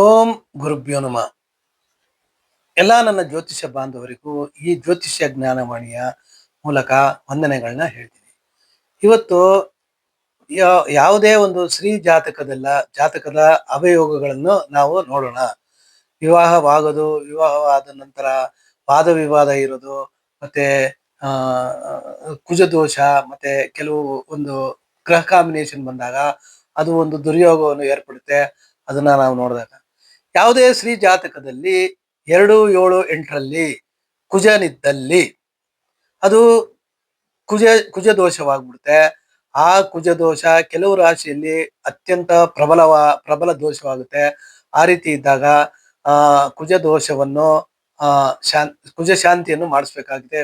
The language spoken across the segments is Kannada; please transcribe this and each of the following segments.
ಓಂ ಗುರುಭ್ಯೋ ನಮಃ. ಎಲ್ಲ ನನ್ನ ಜ್ಯೋತಿಷ್ಯ ಬಾಂಧವರಿಗೂ ಈ ಜ್ಯೋತಿಷ್ಯ ಜ್ಞಾನವಾಣಿಯ ಮೂಲಕ ವಂದನೆಗಳನ್ನ ಹೇಳ್ತೀನಿ. ಇವತ್ತು ಯಾವುದೇ ಒಂದು ಸ್ತ್ರೀ ಜಾತಕದ ಅವಯೋಗಗಳನ್ನು ನಾವು ನೋಡೋಣ. ವಿವಾಹವಾದ ನಂತರ ವಾದ ವಿವಾದ ಇರೋದು, ಮತ್ತೆ ಆ ಕುಜದೋಷ, ಮತ್ತೆ ಕೆಲವು ಒಂದು ಗ್ರಹ ಕಾಂಬಿನೇಷನ್ ಬಂದಾಗ ಅದು ಒಂದು ದುರ್ಯೋಗವನ್ನು ಏರ್ಪಡುತ್ತೆ. ಅದನ್ನ ನಾವು ನೋಡಿದಾಗ ಯಾವುದೇ ಸ್ತ್ರೀ ಜಾತಕದಲ್ಲಿ 2, 7, 8ರಲ್ಲಿ ಕುಜನಿದ್ದಲ್ಲಿ ಅದು ಕುಜ ಕುಜ ದೋಷವಾಗ್ಬಿಡುತ್ತೆ. ಆ ಕುಜ ದೋಷ ಕೆಲವು ರಾಶಿಯಲ್ಲಿ ಅತ್ಯಂತ ಪ್ರಬಲ ದೋಷವಾಗುತ್ತೆ. ಆ ರೀತಿ ಇದ್ದಾಗ ಕುಜ ದೋಷವನ್ನು ಕುಜ ಶಾಂತಿಯನ್ನು ಮಾಡಿಸ್ಬೇಕಾಗಿದೆ.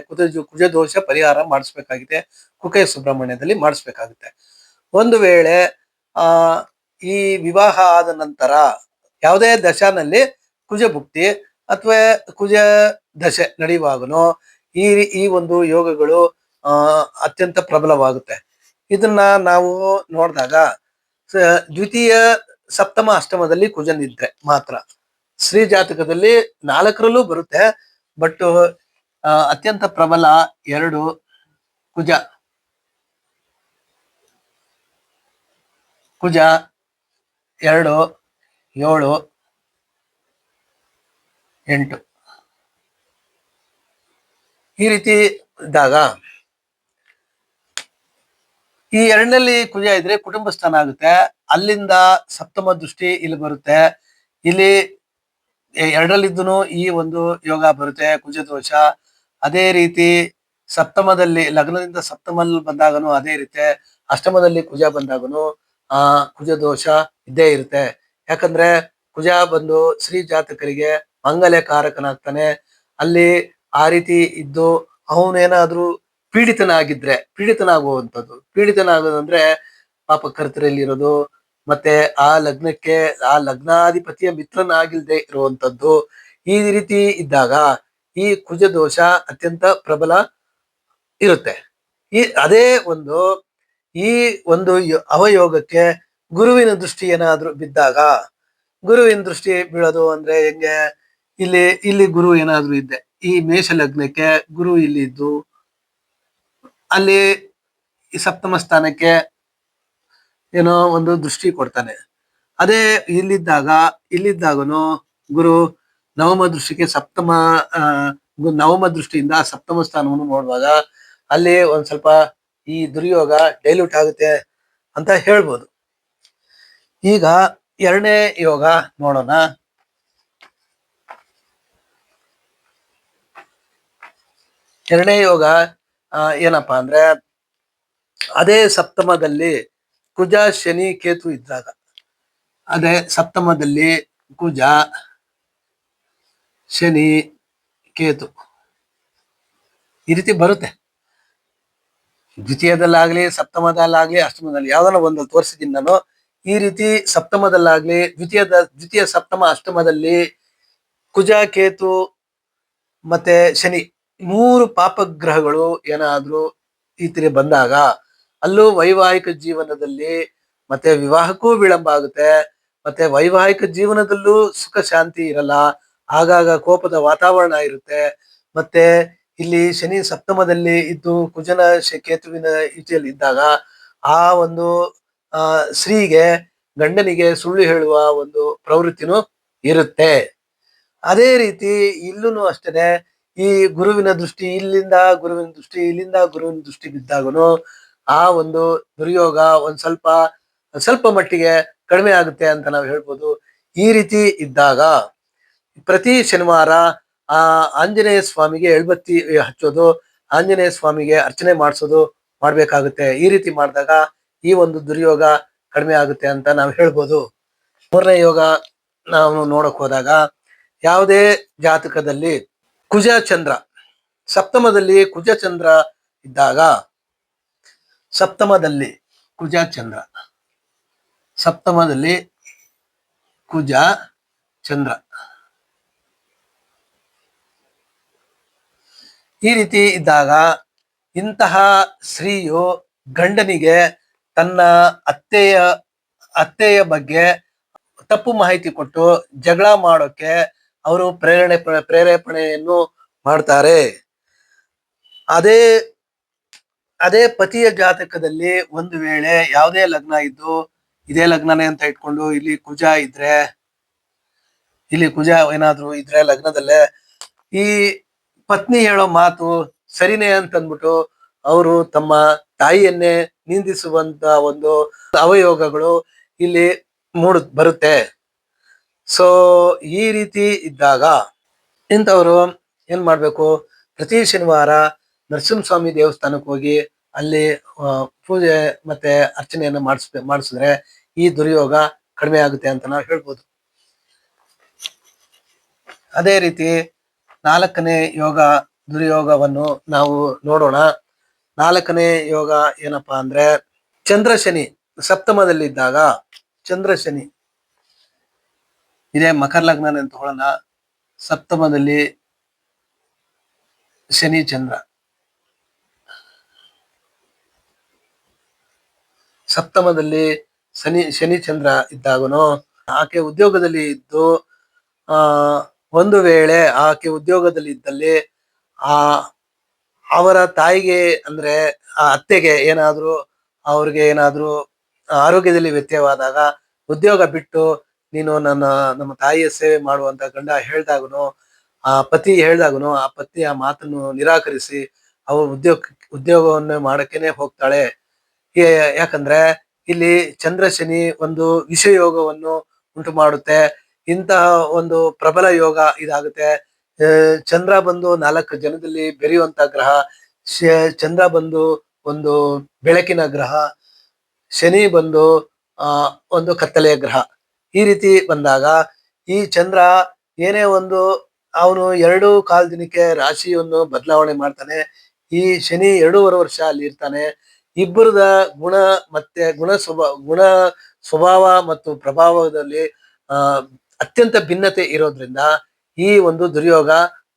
ಕುಜ ದೋಷ ಪರಿಹಾರ ಮಾಡಿಸ್ಬೇಕಾಗಿದೆ. ಕುಕ್ಕೆ ಸುಬ್ರಹ್ಮಣ್ಯದಲ್ಲಿ ಮಾಡಿಸ್ಬೇಕಾಗುತ್ತೆ. ಒಂದು ವೇಳೆ ಆ ಈ ವಿವಾಹ ಆದ ನಂತರ ಯಾವುದೇ ದಶಾನಲ್ಲಿ ಕುಜ ಭುಕ್ತಿ ಅಥವಾ ಕುಜ ದಶೆ ನಡೆಯುವಾಗನು ಈ ಒಂದು ಯೋಗಗಳು ಅತ್ಯಂತ ಪ್ರಬಲವಾಗುತ್ತೆ. ಇದನ್ನ ನಾವು ನೋಡಿದಾಗ ದ್ವಿತೀಯ ಸಪ್ತಮ ಅಷ್ಟಮದಲ್ಲಿ ಕುಜನಿದ್ರೆ ಮಾತ್ರ ಸ್ತ್ರೀ ಜಾತಕದಲ್ಲಿ 4ರಲ್ಲೂ ಬರುತ್ತೆ. ಬಟ್ ಅತ್ಯಂತ ಪ್ರಬಲ 2 ಕುಜ 2, 7, 8 ಈ ರೀತಿ ಇದ್ದಾಗ ಈ 2ನಲ್ಲಿ ಕುಜ ಇದ್ರೆ ಕುಟುಂಬ ಸ್ಥಾನ ಆಗುತ್ತೆ. ಅಲ್ಲಿಂದ ಸಪ್ತಮ ದೃಷ್ಟಿ ಇಲ್ಲಿ ಬರುತ್ತೆ. ಇಲ್ಲಿ 2ರಲ್ಲಿದ್ದೂ ಈ ಒಂದು ಯೋಗ ಬರುತ್ತೆ, ಕುಜ ದೋಷ. ಅದೇ ರೀತಿ ಸಪ್ತಮದಲ್ಲಿ ಲಗ್ನದಿಂದ ಸಪ್ತಮಲ್ಲಿ ಬಂದಾಗನು ಅದೇ ಇರುತ್ತೆ. ಅಷ್ಟಮದಲ್ಲಿ ಕುಜ ಬಂದಾಗನು ಕುಜ ದೋಷ ಇದ್ದೇ ಇರುತ್ತೆ. ಯಾಕಂದ್ರೆ ಕುಜ ಬಂದು ಸ್ತ್ರೀ ಜಾತಕರಿಗೆ ಮಂಗಲ್ಯ ಕಾರಕನಾಗ್ತಾನೆ. ಅಲ್ಲಿ ಆ ರೀತಿ ಇದ್ದು ಅವನೇನಾದ್ರೂ ಪೀಡಿತನಾಗೋದಂದ್ರೆ ಪಾಪ ಕರ್ತರಲ್ಲಿರೋದು, ಮತ್ತೆ ಆ ಲಗ್ನಕ್ಕೆ ಆ ಲಗ್ನಾಧಿಪತಿಯ ಮಿತ್ರನಾಗಿಲ್ದೆ ಇರುವಂತದ್ದು. ಈ ರೀತಿ ಇದ್ದಾಗ ಈ ಕುಜ ದೋಷ ಅತ್ಯಂತ ಪ್ರಬಲ ಇರುತ್ತೆ. ಅದೇ ಈ ಒಂದು ಅವಯೋಗಕ್ಕೆ ಗುರುವಿನ ದೃಷ್ಟಿ ಏನಾದ್ರೂ ಬಿದ್ದಾಗ, ಗುರುವಿನ ದೃಷ್ಟಿ ಬೀಳೋದು ಅಂದ್ರೆ ಹೆಂಗೆ, ಇಲ್ಲಿ ಗುರು ಏನಾದ್ರೂ ಇದ್ದೆ, ಈ ಮೇಷ ಲಗ್ನಕ್ಕೆ ಗುರು ಇಲ್ಲಿ ಇದ್ದು ಅಲ್ಲಿ ಈ ಸಪ್ತಮ ಸ್ಥಾನಕ್ಕೆ ಏನೋ ಒಂದು ದೃಷ್ಟಿ ಕೊಡ್ತಾನೆ. ಅದೇ ಇಲ್ಲಿದ್ದಾಗನು ಗುರು ನವಮ ದೃಷ್ಟಿಗೆ ನವಮ ದೃಷ್ಟಿಯಿಂದ ಸಪ್ತಮ ಸ್ಥಾನವನ್ನು ನೋಡುವಾಗ ಅಲ್ಲಿ ಒಂದ್ ಸ್ವಲ್ಪ ಈ ದುರ್ಯೋಗ ಡೈಲ್ಯೂಟ್ ಆಗುತ್ತೆ ಅಂತ ಹೇಳ್ಬೋದು. ಈಗ 2ನೇ ಯೋಗ ನೋಡೋಣ. 2ನೇ ಯೋಗ ಏನಪ್ಪಾ ಅಂದ್ರೆ, ಅದೇ ಸಪ್ತಮದಲ್ಲಿ ಕುಜ ಶನಿ ಕೇತು ಇದ್ದಾಗ, ಅದೇ ಸಪ್ತಮದಲ್ಲಿ ಕುಜ ಶನಿ ಕೇತು ಈ ರೀತಿ ಬರುತ್ತೆ. ದ್ವಿತೀಯದಲ್ಲಾಗ್ಲಿ ಸಪ್ತಮದಲ್ಲಾಗ್ಲಿ ಅಷ್ಟಮದಲ್ಲಿ ಯಾವ್ದಾನ ಒಂದು ತೋರಿಸಿದ್ದೀನಿ ನಾನು. ಈ ರೀತಿ ಸಪ್ತಮದಲ್ಲಾಗ್ಲಿ ದ್ವಿತೀಯ ಸಪ್ತಮ ಅಷ್ಟಮದಲ್ಲಿ ಕುಜ ಕೇತು ಮತ್ತೆ ಶನಿ 3 ಪಾಪಗ್ರಹಗಳು ಏನಾದ್ರೂ ಈ ತರ ಬಂದಾಗ ಅಲ್ಲೂ ವೈವಾಹಿಕ ಜೀವನದಲ್ಲಿ ಮತ್ತೆ ವಿವಾಹಕ್ಕೂ ವಿಳಂಬ ಆಗುತ್ತೆ. ಮತ್ತೆ ವೈವಾಹಿಕ ಜೀವನದಲ್ಲೂ ಸುಖ ಶಾಂತಿ ಇರಲ್ಲ. ಆಗಾಗ ಕೋಪದ ವಾತಾವರಣ ಇರುತ್ತೆ. ಮತ್ತೆ ಇಲ್ಲಿ ಶನಿ ಸಪ್ತಮದಲ್ಲಿ ಇದ್ದು ಕುಜನ ಕೇತುವಿನ ಈಚೆಯಲ್ಲಿ ಇದ್ದಾಗ ಆ ಒಂದು ಸ್ತ್ರೀಗೆ ಗಂಡನಿಗೆ ಸುಳ್ಳು ಹೇಳುವ ಒಂದು ಪ್ರವೃತ್ತಿನೂ ಇರುತ್ತೆ. ಅದೇ ರೀತಿ ಇಲ್ಲೂ ಅಷ್ಟೇನೆ, ಈ ಗುರುವಿನ ದೃಷ್ಟಿ ಇಲ್ಲಿಂದ ಗುರುವಿನ ದೃಷ್ಟಿ ಬಿದ್ದಾಗನು ಆ ಒಂದು ದುರ್ಯೋಗ ಒಂದ್ ಸ್ವಲ್ಪ ಮಟ್ಟಿಗೆ ಕಡಿಮೆ ಆಗುತ್ತೆ ಅಂತ ನಾವು ಹೇಳ್ಬೋದು. ಈ ರೀತಿ ಇದ್ದಾಗ ಪ್ರತಿ ಶನಿವಾರ ಆಂಜನೇಯ ಸ್ವಾಮಿಗೆ ಎಳ್ಬತ್ತಿ ಹಚ್ಚೋದು, ಆಂಜನೇಯ ಸ್ವಾಮಿಗೆ ಅರ್ಚನೆ ಮಾಡ್ಬೇಕಾಗುತ್ತೆ. ಈ ರೀತಿ ಮಾಡಿದಾಗ ಈ ಒಂದು ದುರ್ಯೋಗ ಕಡಿಮೆ ಆಗುತ್ತೆ ಅಂತ ನಾವು ಹೇಳ್ಬೋದು. 3ನೇ ಯೋಗ ನಾವು ನೋಡಕ್ ಹೋದಾಗ, ಯಾವುದೇ ಜಾತಕದಲ್ಲಿ ಕುಜ ಚಂದ್ರ ಸಪ್ತಮದಲ್ಲಿ ಇದ್ದಾಗ, ಸಪ್ತಮದಲ್ಲಿ ಕುಜ ಚಂದ್ರ ಈ ರೀತಿ ಇದ್ದಾಗ ಇಂತಹ ಸ್ತ್ರೀಯು ಗಂಡನಿಗೆ ತನ್ನ ಅತ್ತೆಯ ಬಗ್ಗೆ ತಪ್ಪು ಮಾಹಿತಿ ಕೊಟ್ಟು ಜಗಳ ಮಾಡೋಕೆ ಅವರು ಪ್ರೇರೇಪಣೆಯನ್ನು ಮಾಡ್ತಾರೆ. ಅದೇ ಅದೇ ಪತಿಯ ಜಾತಕದಲ್ಲಿ ಒಂದು ವೇಳೆ ಯಾವುದೇ ಲಗ್ನ ಇದ್ದು ಇದೇ ಲಗ್ನನೇ ಅಂತ ಇಟ್ಕೊಂಡು ಇಲ್ಲಿ ಕುಜ ಏನಾದ್ರು ಇದ್ರೆ ಲಗ್ನದಲ್ಲೇ ಈ ಪತ್ನಿ ಹೇಳೋ ಮಾತು ಸರಿನೇ ಅಂತಂದ್ಬಿಟ್ಟು ಅವರು ತಮ್ಮ ತಾಯಿಯನ್ನೇ ನಿಂದಿಸುವಂತ ಒಂದು ಅವಯೋಗಗಳು ಇಲ್ಲಿ ಬರುತ್ತೆ. ಸೊ ಈ ರೀತಿ ಇದ್ದಾಗ ಇಂಥವ್ರು ಏನ್ ಮಾಡ್ಬೇಕು, ಪ್ರತಿ ಶನಿವಾರ ನರಸಿಂಹಸ್ವಾಮಿ ದೇವಸ್ಥಾನಕ್ಕೆ ಹೋಗಿ ಅಲ್ಲಿ ಪೂಜೆ ಮತ್ತೆ ಅರ್ಚನೆಯನ್ನು ಮಾಡಿಸಿದ್ರೆ ಈ ದುರ್ಯೋಗ ಕಡಿಮೆ ಆಗುತ್ತೆ ಅಂತ ನಾವು ಹೇಳ್ಬೋದು. ಅದೇ ರೀತಿ 4ನೇ ಯೋಗ ದುರ್ಯೋಗವನ್ನು ನಾವು ನೋಡೋಣ. 4ನೇ ಯೋಗ ಏನಪ್ಪಾ ಅಂದ್ರೆ ಚಂದ್ರ ಶನಿ ಸಪ್ತಮದಲ್ಲಿದ್ದಾಗ, ಚಂದ್ರ ಶನಿ ಇದೇ ಮಕರ ಲಗ್ನ ಅಂತ ತಗೊಳ್ಳೋಣ. ಸಪ್ತಮದಲ್ಲಿ ಶನಿ ಚಂದ್ರ, ಸಪ್ತಮದಲ್ಲಿ ಶನಿ ಚಂದ್ರ ಇದ್ದಾಗನು ಆಕೆ ಉದ್ಯೋಗದಲ್ಲಿ ಇದ್ದು ಒಂದು ವೇಳೆ ಆಕೆ ಉದ್ಯೋಗದಲ್ಲಿ ಇದ್ದಲ್ಲಿ ಅವರ ತಾಯಿಗೆ ಅಂದ್ರೆ ಆ ಅತ್ತೆಗೆ ಅವ್ರಿಗೆ ಏನಾದ್ರೂ ಆರೋಗ್ಯದಲ್ಲಿ ವ್ಯತ್ಯಯವಾದಾಗ ಉದ್ಯೋಗ ಬಿಟ್ಟು ನೀನು ನಮ್ಮ ತಾಯಿಯ ಸೇವೆ ಮಾಡುವಂತ ಗಂಡ ಹೇಳ್ದಾಗನು ಆ ಪತಿ ಆ ಮಾತನ್ನು ನಿರಾಕರಿಸಿ ಅವಳು ಉದ್ಯೋಗವನ್ನು ಮಾಡಕ್ಕೇನೆ ಹೋಗ್ತಾಳೆ. ಯಾಕಂದ್ರೆ ಇಲ್ಲಿ ಚಂದ್ರ ಶನಿ ಒಂದು ವಿಷಯೋಗವನ್ನು ಉಂಟು ಮಾಡುತ್ತೆ. ಇಂತಹ ಒಂದು ಪ್ರಬಲ ಯೋಗ ಇದಾಗುತ್ತೆ. ಚಂದ್ರ ಬಂದು 4 ಜನದಲ್ಲಿ ಬೆರೆಯುವಂತ ಗ್ರಹ, ಚಂದ್ರ ಬಂದು ಒಂದು ಬೆಳಕಿನ ಗ್ರಹ, ಶನಿ ಬಂದು ಒಂದು ಕತ್ತಲೆಯ ಗ್ರಹ. ಈ ರೀತಿ ಬಂದಾಗ ಈ ಚಂದ್ರ ಏನೇ ಒಂದು ಅವನು 2 ಕಾಲ ದಿನಕ್ಕೆ ರಾಶಿಯನ್ನು ಬದಲಾವಣೆ ಮಾಡ್ತಾನೆ. ಈ ಶನಿ 2.5 ವರ್ಷ ಅಲ್ಲಿ ಇರ್ತಾನೆ. ಇಬ್ಬರದ ಗುಣ ಸ್ವಭಾವ ಮತ್ತು ಪ್ರಭಾವದಲ್ಲಿ ಅತ್ಯಂತ ಭಿನ್ನತೆ ಇರೋದ್ರಿಂದ ಈ ಒಂದು ದುರ್ಯೋಗ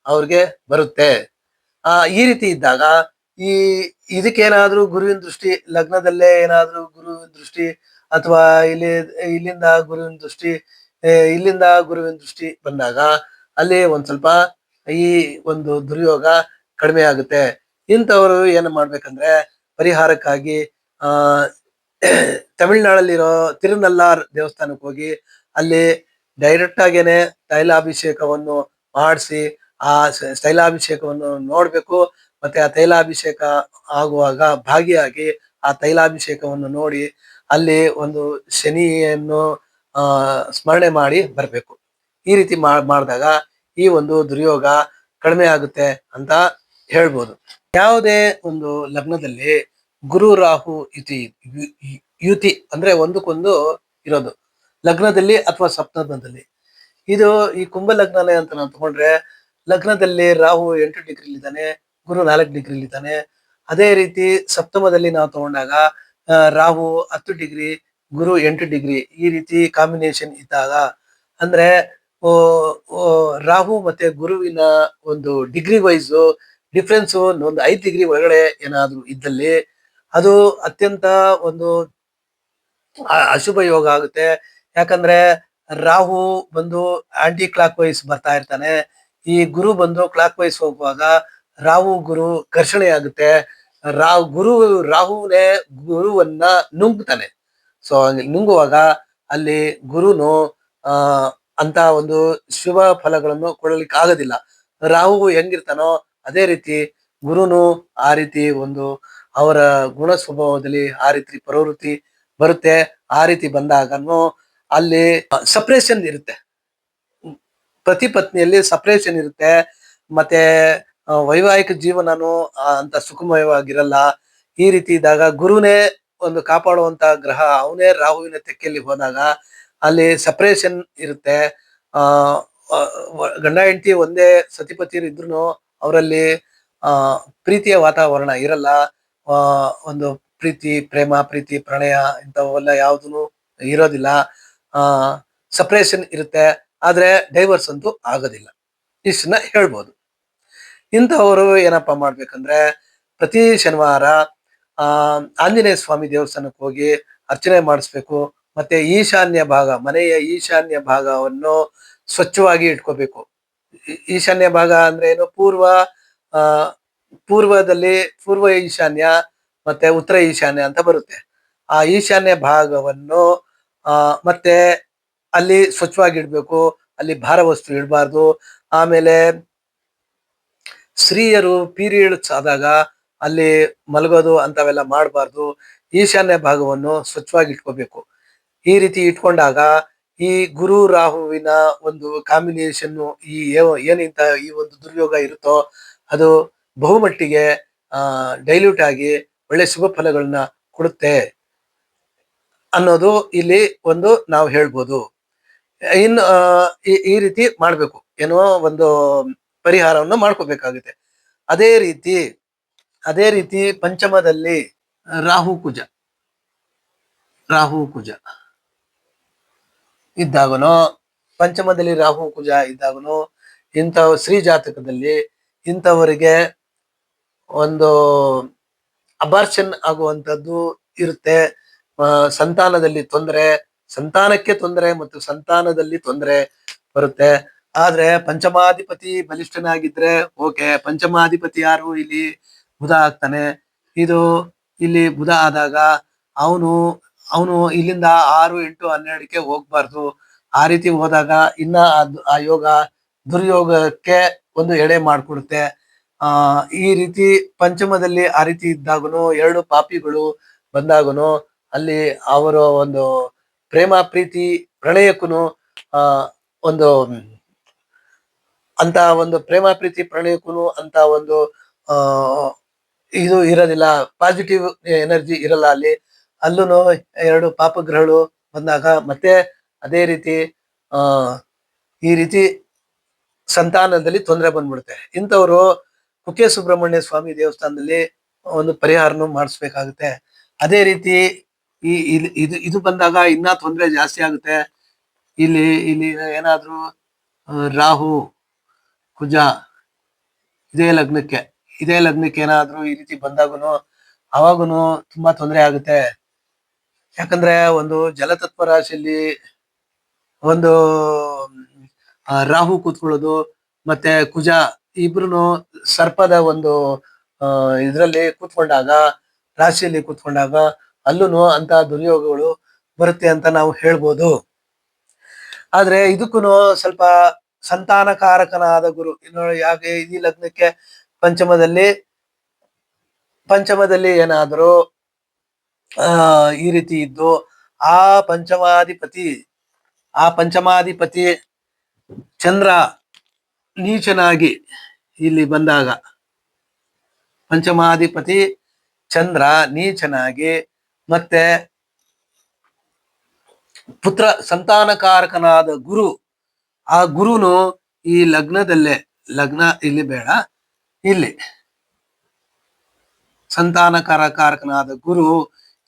ಅವ್ರಿಗೆ ಬರುತ್ತೆ. ಈ ರೀತಿ ಇದ್ದಾಗ ಇದಕ್ಕೇನಾದ್ರೂ ಗುರುವಿನ ದೃಷ್ಟಿ, ಲಗ್ನದಲ್ಲೇ ಏನಾದ್ರೂ ಗುರುವಿನ ದೃಷ್ಟಿ ಅಥವಾ ಇಲ್ಲಿಂದ ಗುರುವಿನ ದೃಷ್ಟಿ ಬಂದಾಗ ಅಲ್ಲಿ ಒಂದ್ ಸ್ವಲ್ಪ ಈ ಒಂದು ದುರ್ಯೋಗ ಕಡಿಮೆ ಆಗುತ್ತೆ. ಇಂಥವ್ರು ಏನು ಮಾಡ್ಬೇಕಂದ್ರೆ ಪರಿಹಾರಕ್ಕಾಗಿ ತಮಿಳ್ನಾಡಲ್ಲಿರೋ ತಿರುನಲ್ಲಾರ್ ದೇವಸ್ಥಾನಕ್ಕೆ ಹೋಗಿ ಅಲ್ಲಿ ಡೈರೆಕ್ಟ್ ಆಗೇನೆ ತೈಲಾಭಿಷೇಕವನ್ನು ಮಾಡಿಸಿ ಆ ತೈಲಾಭಿಷೇಕವನ್ನು ನೋಡ್ಬೇಕು. ಮತ್ತೆ ಆ ತೈಲಾಭಿಷೇಕ ಆಗುವಾಗ ಭಾಗಿಯಾಗಿ ಆ ತೈಲಾಭಿಷೇಕವನ್ನು ನೋಡಿ ಅಲ್ಲಿ ಒಂದು ಶನಿಯನ್ನು ಸ್ಮರಣೆ ಮಾಡಿ ಬರ್ಬೇಕು. ಈ ರೀತಿ ಮಾಡಿದಾಗ ಈ ಒಂದು ದುರ್ಯೋಗ ಕಡಿಮೆ ಆಗುತ್ತೆ ಅಂತ ಹೇಳ್ಬೋದು. ಯಾವುದೇ ಒಂದು ಲಗ್ನದಲ್ಲಿ ಗುರು ರಾಹು ಯುತಿ ಅಂದ್ರೆ ಒಂದಕ್ಕೊಂದು ಇರೋದು ಲಗ್ನದಲ್ಲಿ ಅಥವಾ ಸಪ್ತಮದಲ್ಲಿ. ಇದು ಈ ಕುಂಭ ಲಗ್ನನೇ ಅಂತ ನಾವು ತಗೊಂಡ್ರೆ ಲಗ್ನದಲ್ಲಿ ರಾಹು 8 ಡಿಗ್ರಿಲಿದ್ದಾನೆ, ಗುರು 4 ಡಿಗ್ರಿಲಿದ್ದಾನೆ. ಅದೇ ರೀತಿ ಸಪ್ತಮದಲ್ಲಿ ನಾವು ತಗೊಂಡಾಗ ರಾಹು 10 ಡಿಗ್ರಿ, ಗುರು 8 ಡಿಗ್ರಿ. ಈ ರೀತಿ ಕಾಂಬಿನೇಷನ್ ಇದ್ದಾಗ ಅಂದ್ರೆ ರಾಹು ಮತ್ತೆ ಗುರುವಿನ ಒಂದು ಡಿಗ್ರಿ ವೈಸ್ ಡಿಫ್ರೆನ್ಸ್ ಒಂದು 5 ಡಿಗ್ರಿ ಒಳಗಡೆ ಏನಾದ್ರು ಇದ್ದಲ್ಲಿ ಅದು ಅತ್ಯಂತ ಒಂದು ಅಶುಭ ಯೋಗ ಆಗುತ್ತೆ. ಯಾಕಂದ್ರೆ ರಾಹು ಬಂದು ಆಂಟಿ ಕ್ಲಾಕ್ ವೈಸ್ ಬರ್ತಾ ಇರ್ತಾನೆ, ಈ ಗುರು ಬಂದು ಕ್ಲಾಕ್ ವೈಸ್ ಹೋಗುವಾಗ ರಾಹು ಗುರು ಘರ್ಷಣೆ ಆಗುತ್ತೆ. ರಾಹುನೇ ಗುರುವನ್ನ ನುಂಗ್ತಾನೆ. ಸೊ ನುಂಗುವಾಗ ಅಲ್ಲಿ ಗುರುನು ಅಂತ ಒಂದು ಶುಭ ಫಲಗಳನ್ನು ಕೊಡಲಿಕ್ಕೆ ಆಗೋದಿಲ್ಲ. ರಾಹು ಹೆಂಗಿರ್ತಾನೋ ಅದೇ ರೀತಿ ಗುರುನು ಆ ರೀತಿ ಒಂದು ಅವರ ಗುಣ ಸ್ವಭಾವದಲ್ಲಿ ಆ ರೀತಿ ಪ್ರವೃತ್ತಿ ಬರುತ್ತೆ. ಆ ರೀತಿ ಬಂದಾಗನು ಅಲ್ಲಿ ಸಪ್ರೇಷನ್ ಇರುತ್ತೆ, ಪತಿ ಪತ್ನಿಯಲ್ಲಿ ಸಪ್ರೇಷನ್ ಇರುತ್ತೆ. ಮತ್ತೆ ವೈವಾಹಿಕ ಜೀವನನು ಅಂತ ಸುಖಮಯವಾಗಿರಲ್ಲ. ಈ ರೀತಿ ಇದ್ದಾಗ ಗುರುನೇ ಒಂದು ಕಾಪಾಡುವಂತ ಗ್ರಹ, ಅವನೇ ರಾಹುವಿನ ತೆಕ್ಕೆಯಲ್ಲಿ ಹೋದಾಗ ಅಲ್ಲಿ ಸಪ್ರೇಷನ್ ಇರುತ್ತೆ. ಗಂಡ ಹೆಂಡತಿ ಒಂದೇ ಸತಿಪತಿಯರು ಇದ್ರು ಅವರಲ್ಲಿ ಪ್ರೀತಿಯ ವಾತಾವರಣ ಇರಲ್ಲ. ಒಂದು ಪ್ರೀತಿ ಪ್ರಣಯ ಇಂಥವೆಲ್ಲ ಯಾವ್ದು ಇರೋದಿಲ್ಲ. ಸಪ್ರೇಷನ್ ಇರುತ್ತೆ, ಆದ್ರೆ ಡೈವರ್ಸ್ ಅಂತೂ ಆಗೋದಿಲ್ಲ. ಇಷ್ಟನ್ನ ಹೇಳ್ಬೋದು. ಇಂಥವರು ಏನಪ್ಪಾ ಮಾಡ್ಬೇಕಂದ್ರೆ ಪ್ರತಿ ಶನಿವಾರ ಆಂಜನೇಯ ಸ್ವಾಮಿ ದೇವಸ್ಥಾನಕ್ಕೆ ಹೋಗಿ ಅರ್ಚನೆ ಮಾಡಿಸ್ಬೇಕು. ಮತ್ತೆ ಈಶಾನ್ಯ ಭಾಗ, ಮನೆಯ ಈಶಾನ್ಯ ಭಾಗವನ್ನು ಸ್ವಚ್ಛವಾಗಿ ಇಟ್ಕೋಬೇಕು. ಈಶಾನ್ಯ ಭಾಗ ಅಂದ್ರೆ ಏನು? ಆ ಪೂರ್ವದಲ್ಲಿ ಪೂರ್ವ ಈಶಾನ್ಯ ಮತ್ತೆ ಉತ್ತರ ಈಶಾನ್ಯ ಅಂತ ಬರುತ್ತೆ. ಆ ಈಶಾನ್ಯ ಭಾಗವನ್ನು ಮತ್ತೆ ಅಲ್ಲಿ ಸ್ವಚ್ಛವಾಗಿ ಇಡ್ಬೇಕು. ಅಲ್ಲಿ ಭಾರ ವಸ್ತು ಇಡಬಾರ್ದು. ಆಮೇಲೆ ಸ್ತ್ರೀಯರು ಪೀರಿಯಡ್ಸ್ ಆದಾಗ ಅಲ್ಲಿ ಮಲಗೋದು ಅಂತವೆಲ್ಲ ಮಾಡಬಾರ್ದು. ಈಶಾನ್ಯ ಭಾಗವನ್ನು ಸ್ವಚ್ಛವಾಗಿ ಇಟ್ಕೋಬೇಕು. ಈ ರೀತಿ ಇಟ್ಕೊಂಡಾಗ ಈ ಗುರು ರಾಹುವಿನ ಒಂದು ಕಾಂಬಿನೇಷನ್, ಏನಿಂತ ಈ ಒಂದು ದುರ್ಯೋಗ ಇರುತ್ತೋ ಅದು ಬಹುಮಟ್ಟಿಗೆ ಡೈಲ್ಯೂಟ್ ಆಗಿ ಒಳ್ಳೆ ಶುಭ ಫಲಗಳನ್ನ ಕೊಡುತ್ತೆ ಅನ್ನೋದು ಇಲ್ಲಿ ಒಂದು ನಾವು ಹೇಳ್ಬೋದು. ಇನ್ನು ಈ ರೀತಿ ಮಾಡ್ಬೇಕು, ಏನೋ ಒಂದು ಪರಿಹಾರವನ್ನು ಮಾಡ್ಕೋಬೇಕಾಗುತ್ತೆ. ಅದೇ ರೀತಿ ಪಂಚಮದಲ್ಲಿ ರಾಹು ಕುಜ ಇದ್ದಾಗನೋ, ಪಂಚಮದಲ್ಲಿ ರಾಹು ಕುಜ ಇದ್ದಾಗನೋ ಇಂಥ ಸ್ತ್ರೀ ಜಾತಕದಲ್ಲಿ ಇಂಥವರಿಗೆ ಒಂದು ಅಬಾರ್ಷನ್ ಆಗುವಂಥದ್ದು ಇರುತ್ತೆ. ಸಂತಾನದಲ್ಲಿ ತೊಂದರೆ, ಸಂತಾನಕ್ಕೆ ತೊಂದರೆ ಮತ್ತು ಸಂತಾನದಲ್ಲಿ ತೊಂದರೆ ಬರುತ್ತೆ. ಆದ್ರೆ ಪಂಚಮಾಧಿಪತಿ ಬಲಿಷ್ಠನಾಗಿದ್ರೆ ಓಕೆ. ಪಂಚಮಾಧಿಪತಿ ಯಾರು? ಇಲ್ಲಿ ಬುಧ ಆಗ್ತಾನೆ. ಇದು ಇಲ್ಲಿ ಬುಧ ಆದಾಗ ಅವನು ಇಲ್ಲಿಂದ 6, 8, 12ಕ್ಕೆ ಹೋಗ್ಬಾರ್ದು. ಆ ರೀತಿ ಹೋದಾಗ ಇನ್ನ ಆ ಯೋಗ ದುರ್ಯೋಗಕ್ಕೆ ಒಂದು ಎಡೆ ಮಾಡ್ಕೊಡುತ್ತೆ. ಈ ರೀತಿ ಪಂಚಮದಲ್ಲಿ ಆ ರೀತಿ ಇದ್ದಾಗನು, 2 ಪಾಪಿಗಳು ಬಂದಾಗನು ಅಲ್ಲಿ ಅವರ ಒಂದು ಪ್ರೇಮ ಪ್ರೀತಿ ಪ್ರಣಯಕ್ಕೂ ಒಂದು ಅಂತ ಒಂದು ಪ್ರೇಮ ಪ್ರೀತಿ ಪ್ರಣಯಕ್ಕೂ ಅಂತ ಒಂದು ಇದು ಇರೋದಿಲ್ಲ. ಪಾಸಿಟಿವ್ ಎನರ್ಜಿ ಇರಲ್ಲ ಅಲ್ಲಿ. ಅಲ್ಲೂ 2 ಪಾಪಗ್ರಹಗಳು ಬಂದಾಗ ಮತ್ತೆ ಅದೇ ರೀತಿ ಈ ರೀತಿ ಸಂತಾನದಲ್ಲಿ ತೊಂದರೆ ಬಂದ್ಬಿಡುತ್ತೆ. ಇಂಥವ್ರು ಕುಕ್ಕೆ ಸುಬ್ರಹ್ಮಣ್ಯ ಸ್ವಾಮಿ ದೇವಸ್ಥಾನದಲ್ಲಿ ಒಂದು ಪರಿಹಾರನು ಮಾಡಿಸ್ಬೇಕಾಗುತ್ತೆ. ಅದೇ ರೀತಿ ಇದು ಬಂದಾಗ ಇನ್ನ ತೊಂದರೆ ಜಾಸ್ತಿ ಆಗುತ್ತೆ. ಇಲ್ಲಿ ಏನಾದ್ರೂ ರಾಹು ಕುಜ ಇದೇ ಲಗ್ನಕ್ಕೆ ಏನಾದ್ರೂ ಈ ರೀತಿ ಬಂದಾಗನು ಅವಾಗನು ತುಂಬಾ ತೊಂದರೆ ಆಗುತ್ತೆ. ಯಾಕಂದ್ರೆ ಒಂದು ಜಲತತ್ವ ರಾಶಿಯಲ್ಲಿ ಒಂದು ರಾಹು ಕೂತ್ಕೊಳ್ಳೋದು ಮತ್ತೆ ಕುಜ ಇಬ್ರು ಸರ್ಪದ ಒಂದು ಇದ್ರಲ್ಲಿ ಕೂತ್ಕೊಂಡಾಗ, ರಾಶಿಯಲ್ಲಿ ಕೂತ್ಕೊಂಡಾಗ ಅಲ್ಲೂ ಅಂತ ದುರ್ಯೋಗಗಳು ಬರುತ್ತೆ ಅಂತ ನಾವು ಹೇಳ್ಬೋದು. ಆದ್ರೆ ಇದಕ್ಕೂ ಸ್ವಲ್ಪ ಸಂತಾನಕಾರಕನಾದ ಗುರು ಯಾಕೆ ಈ ಲಗ್ನಕ್ಕೆ ಪಂಚಮದಲ್ಲಿ ಏನಾದರೂ ಈ ರೀತಿ ಇದ್ದು ಆ ಪಂಚಮಾಧಿಪತಿ ಚಂದ್ರ ನೀಚನಾಗಿ ಇಲ್ಲಿ ಬಂದಾಗ, ಪಂಚಮಾಧಿಪತಿ ಚಂದ್ರ ನೀಚನಾಗಿ ಮತ್ತೆ ಪುತ್ರ ಸಂತಾನಕಾರಕನಾದ ಗುರು, ಆ ಗುರುನು ಈ ಲಗ್ನ ಇಲ್ಲಿ ಬೇಡ, ಇಲ್ಲಿ ಸಂತಾನಕಾರಕನಾದ ಗುರು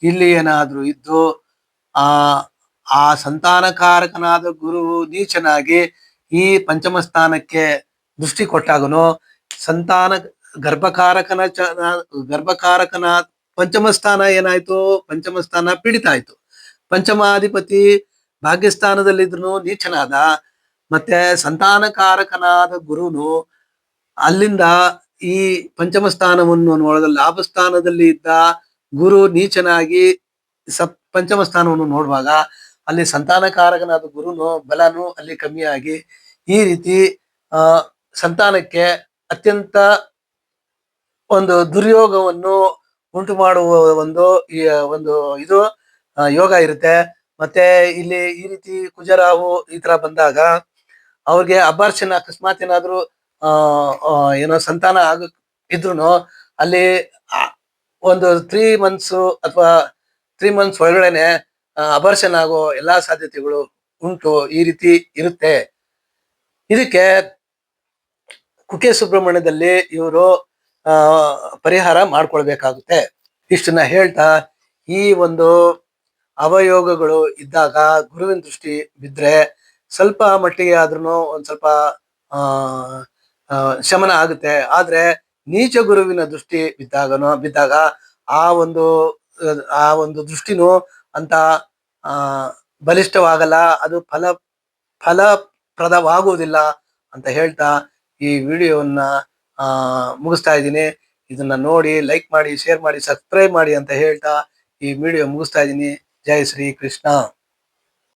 ಇಲ್ಲಿ ಏನಾದ್ರೂ ಇದ್ದು ಆ ಸಂತಾನಕಾರಕನಾದ ಗುರು ನೀಚನಾಗಿ ಈ ಪಂಚಮ ಸ್ಥಾನಕ್ಕೆ ದೃಷ್ಟಿ ಕೊಟ್ಟಾಗನು ಸಂತಾನ ಗರ್ಭಕಾರಕನ ಪಂಚಮ ಸ್ಥಾನ ಏನಾಯ್ತು? ಪಂಚಮ ಸ್ಥಾನ ಪೀಡಿತ ಆಯ್ತು. ಪಂಚಮಾಧಿಪತಿ ಭಾಗ್ಯಸ್ಥಾನದಲ್ಲಿದ್ರು ನೀಚನಾದ. ಮತ್ತೆ ಸಂತಾನಕಾರಕನಾದ ಗುರುನು ಅಲ್ಲಿಂದ ಈ ಪಂಚಮ ಸ್ಥಾನವನ್ನು ನೋಡಿದ ಲಾಭ ಸ್ಥಾನದಲ್ಲಿ ಇದ್ದ ಗುರು ನೀಚನಾಗಿ ಪಂಚಮ ಸ್ಥಾನವನ್ನು ನೋಡುವಾಗ ಅಲ್ಲಿ ಸಂತಾನಕಾರಕನಾದ ಗುರುನು ಬಲನು ಅಲ್ಲಿ ಕಮ್ಮಿಯಾಗಿ ಈ ರೀತಿ ಸಂತಾನಕ್ಕೆ ಅತ್ಯಂತ ಒಂದು ದುರ್ಯೋಗವನ್ನು ಉಂಟು ಮಾಡುವ ಒಂದು ಇದು ಯೋಗ ಇರುತ್ತೆ. ಮತ್ತೆ ಇಲ್ಲಿ ಈ ರೀತಿ ಕುಜರಾಹು ಈ ತರ ಬಂದಾಗ ಅವ್ರಿಗೆ ಅಬಾರ್ಷನ್ ಅಕಸ್ಮಾತ್ ಏನಾದ್ರು ಏನೋ ಸಂತಾನ ಇದ್ರು ಅಲ್ಲಿ ಒಂದು 3 months ಅಥವಾ 3 months ಒಳಗಡೆನೆ ಅಬಾರ್ಷನ್ ಆಗೋ ಎಲ್ಲಾ ಸಾಧ್ಯತೆಗಳು ಉಂಟು. ಈ ರೀತಿ ಇರುತ್ತೆ. ಇದಕ್ಕೆ ಕುಕ್ಕೆ ಸುಬ್ರಹ್ಮಣ್ಯದಲ್ಲಿ ಇವರು ಪರಿಹಾರ ಮಾಡ್ಕೊಳ್ಬೇಕಾಗುತ್ತೆ. ಇಷ್ಟನ್ನ ಹೇಳ್ತಾ, ಈ ಒಂದು ಅವಯೋಗಗಳು ಇದ್ದಾಗ ಗುರುವಿನ ದೃಷ್ಟಿ ಬಿದ್ರೆ ಸ್ವಲ್ಪ ಮಟ್ಟಿಗೆ ಆದ್ರೂ ಒಂದ್ ಸ್ವಲ್ಪ ಶಮನ ಆಗುತ್ತೆ. ಆದ್ರೆ ನೀಚ ಗುರುವಿನ ದೃಷ್ಟಿ ಬಿದ್ದಾಗ ಆ ಒಂದು ದೃಷ್ಟಿನೂ ಅಂತ ಆ ಬಲಿಷ್ಠವಾಗಲ್ಲ, ಅದು ಫಲಪ್ರದವಾಗುವುದಿಲ್ಲ ಅಂತ ಹೇಳ್ತಾ ಈ ವಿಡಿಯೋವನ್ನ ಮುಗಿಸ್ತಾ ಇದ್ದೀನಿ. ಇದನ್ನ ನೋಡಿ ಲೈಕ್ ಮಾಡಿ, ಶೇರ್ ಮಾಡಿ, ಸಬ್ಸ್ಕ್ರೈಬ್ ಮಾಡಿ ಅಂತ ಹೇಳ್ತಾ ಈ ವಿಡಿಯೋ ಮುಗಿಸ್ತಾ ಇದ್ದೀನಿ. ಜೈ ಶ್ರೀ ಕೃಷ್ಣ.